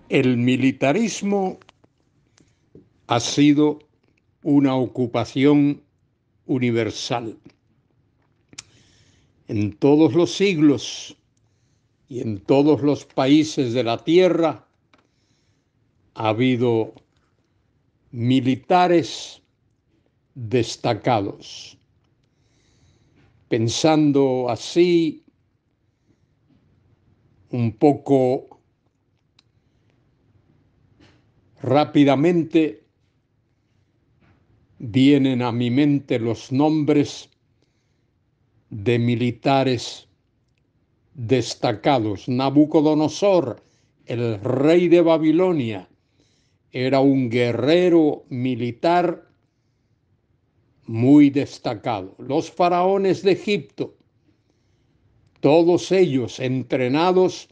El militarismo ha sido una ocupación universal. En todos los siglos y en todos los países de la Tierra ha habido militares destacados. Pensando así un poco rápidamente, vienen a mi mente los nombres de militares destacados. Nabucodonosor, el rey de Babilonia, era un guerrero militar muy destacado. Los faraones de Egipto, todos ellos entrenados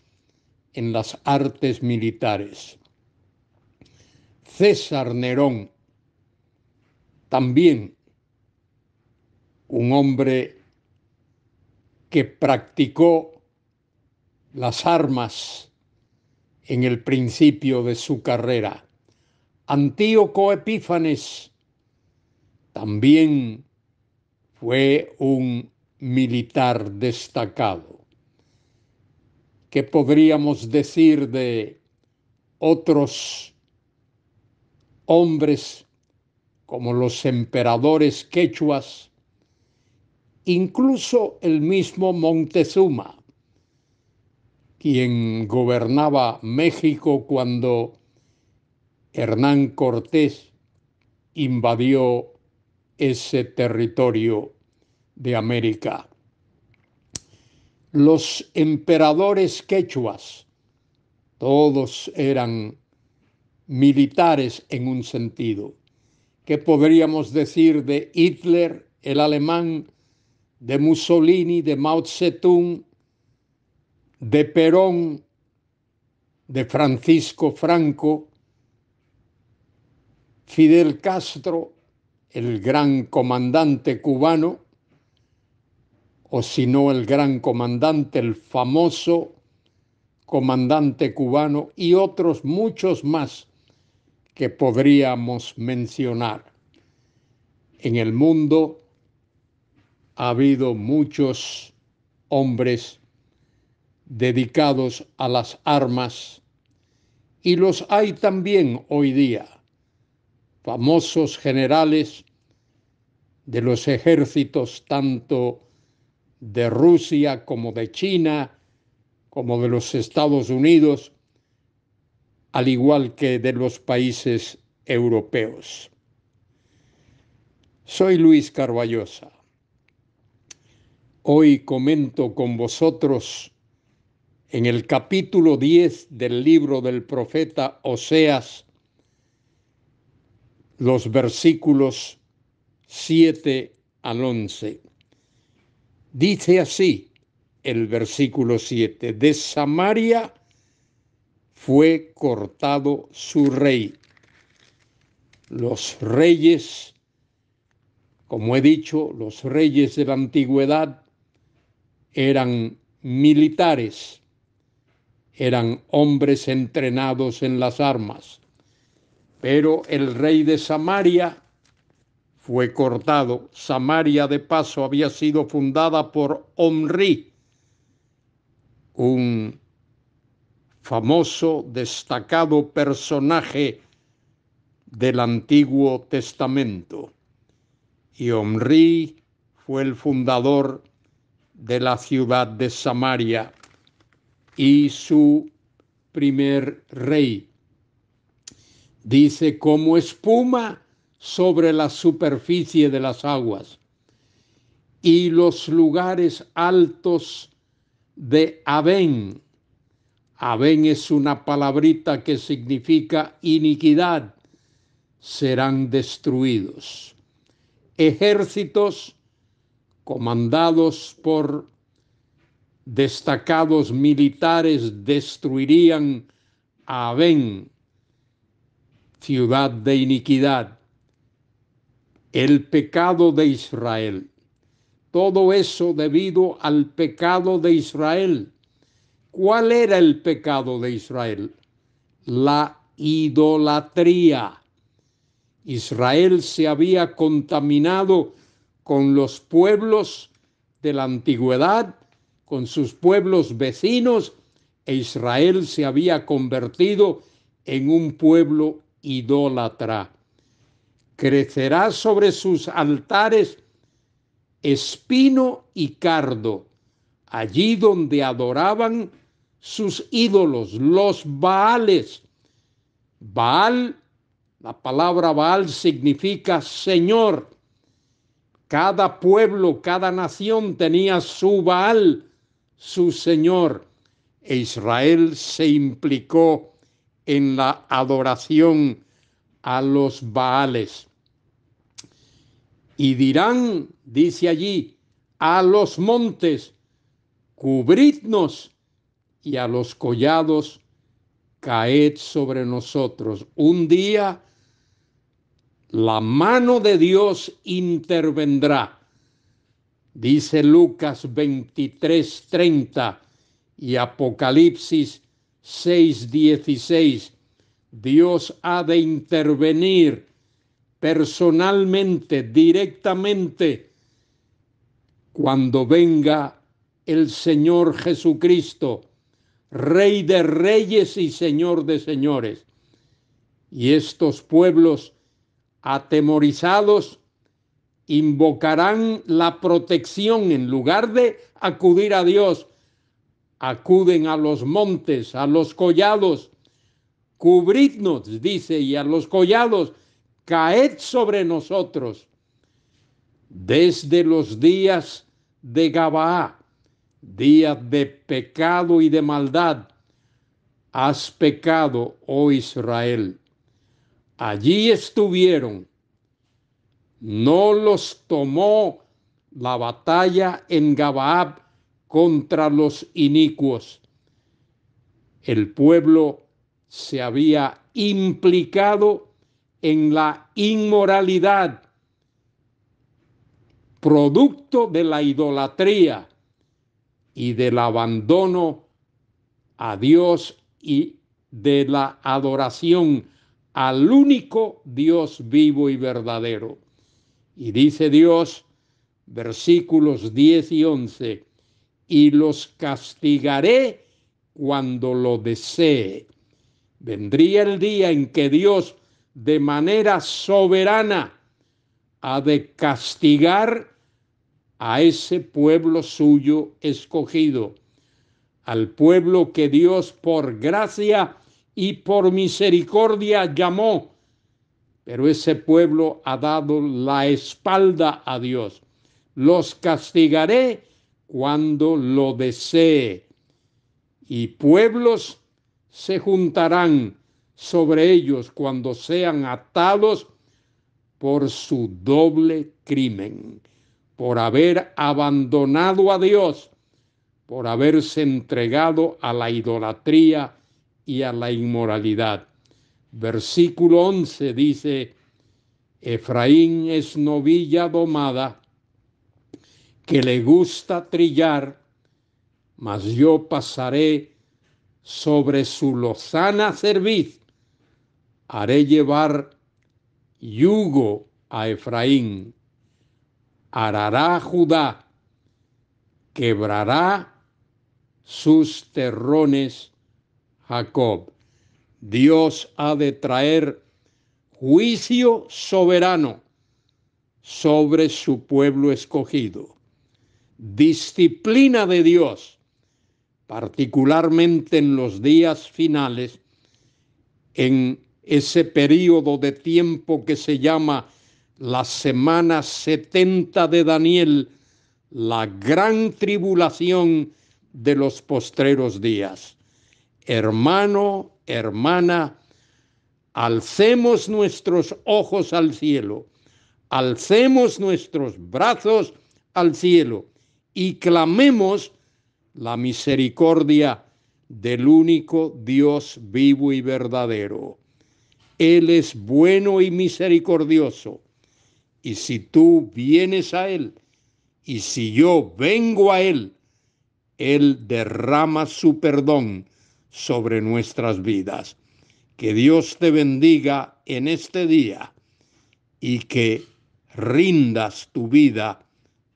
en las artes militares. César Nerón, también un hombre que practicó las armas en el principio de su carrera. Antíoco Epífanes también fue un militar destacado. ¿Qué podríamos decir de otros hombres como los emperadores quechuas? Incluso el mismo Montezuma, quien gobernaba México cuando Hernán Cortés invadió ese territorio de América. Los emperadores quechuas, todos eran militares en un sentido. ¿Qué podríamos decir de Hitler, el alemán, de Mussolini, de Mao Zedong, de Perón, de Francisco Franco, Fidel Castro, el gran comandante cubano, o si no el gran comandante, el famoso comandante cubano, y otros muchos más que podríamos mencionar? En el mundo ha habido muchos hombres dedicados a las armas y los hay también hoy día, famosos generales de los ejércitos tanto de Rusia como de China, como de los Estados Unidos, al igual que de los países europeos. Soy Luis Carballosa. Hoy comento con vosotros en el capítulo 10 del libro del profeta Oseas, los versículos 7 al 11. Dice así el versículo 7: de Samaria fue cortado su rey. Los reyes, como he dicho, los reyes de la antigüedad eran militares, eran hombres entrenados en las armas. Pero el rey de Samaria fue cortado. Samaria, de paso, había sido fundada por Omri, un famoso, destacado personaje del Antiguo Testamento. Y Omri fue el fundador de la ciudad de Samaria y su primer rey. Dice: como espuma sobre la superficie de las aguas, y los lugares altos de Avén. Avén es una palabrita que significa iniquidad, serán destruidos. Ejércitos comandados por destacados militares destruirían a Avén, ciudad de iniquidad. El pecado de Israel. Todo eso debido al pecado de Israel. ¿Cuál era el pecado de Israel? la idolatría. Israel se había contaminado con los pueblos de la antigüedad, con sus pueblos vecinos, e Israel se había convertido en un pueblo idólatra. Crecerá sobre sus altares espino y cardo, allí donde adoraban sus ídolos, los Baales. Baal, la palabra Baal significa Señor. Cada pueblo, cada nación tenía su Baal, su Señor, e Israel se implicó en la adoración a los Baales. Y dirán, dice allí, a los montes, cubridnos, y a los collados, caed sobre nosotros. Un día la mano de Dios intervendrá. Dice Lucas 23:30 y Apocalipsis 6:16. Dios ha de intervenir personalmente, directamente, cuando venga el Señor Jesucristo, Rey de reyes y Señor de señores. Y estos pueblos atemorizados invocarán la protección. En lugar de acudir a Dios, acuden a los montes, a los collados. Cubridnos, dice, y a los collados, caed sobre nosotros. Desde los días de Gabaa, días de pecado y de maldad, has pecado, oh Israel. Allí estuvieron. No los tomó la batalla en Gabaa contra los inicuos. El pueblo se había implicado en la inmoralidad, producto de la idolatría y del abandono a Dios y de la adoración al único Dios vivo y verdadero. Y dice Dios, versículos 10 y 11, y los castigaré cuando lo desee. Vendría el día en que Dios, de manera soberana, ha de castigar a ese pueblo suyo escogido, al pueblo que Dios por gracia y por misericordia llamó, pero ese pueblo ha dado la espalda a Dios. Los castigaré cuando lo desee, y pueblos se juntarán sobre ellos cuando sean atados por su doble crimen, por haber abandonado a Dios, por haberse entregado a la idolatría y a la inmoralidad. Versículo 11 dice, Efraín es novilla domada que le gusta trillar, mas yo pasaré sobre su lozana cerviz, haré llevar yugo a Efraín, arará Judá, quebrará sus terrones Jacob. Dios ha de traer juicio soberano sobre su pueblo escogido. Disciplina de Dios, particularmente en los días finales, en ese periodo de tiempo que se llama la semana 70 de Daniel, la gran tribulación de los postreros días. Hermano, hermana, alcemos nuestros ojos al cielo, alcemos nuestros brazos al cielo y clamemos la misericordia del único Dios vivo y verdadero. Él es bueno y misericordioso, y si tú vienes a Él, y si yo vengo a Él, Él derrama su perdón sobre nuestras vidas. Que Dios te bendiga en este día y que rindas tu vida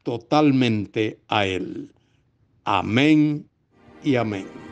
totalmente a Él. Amén y amén.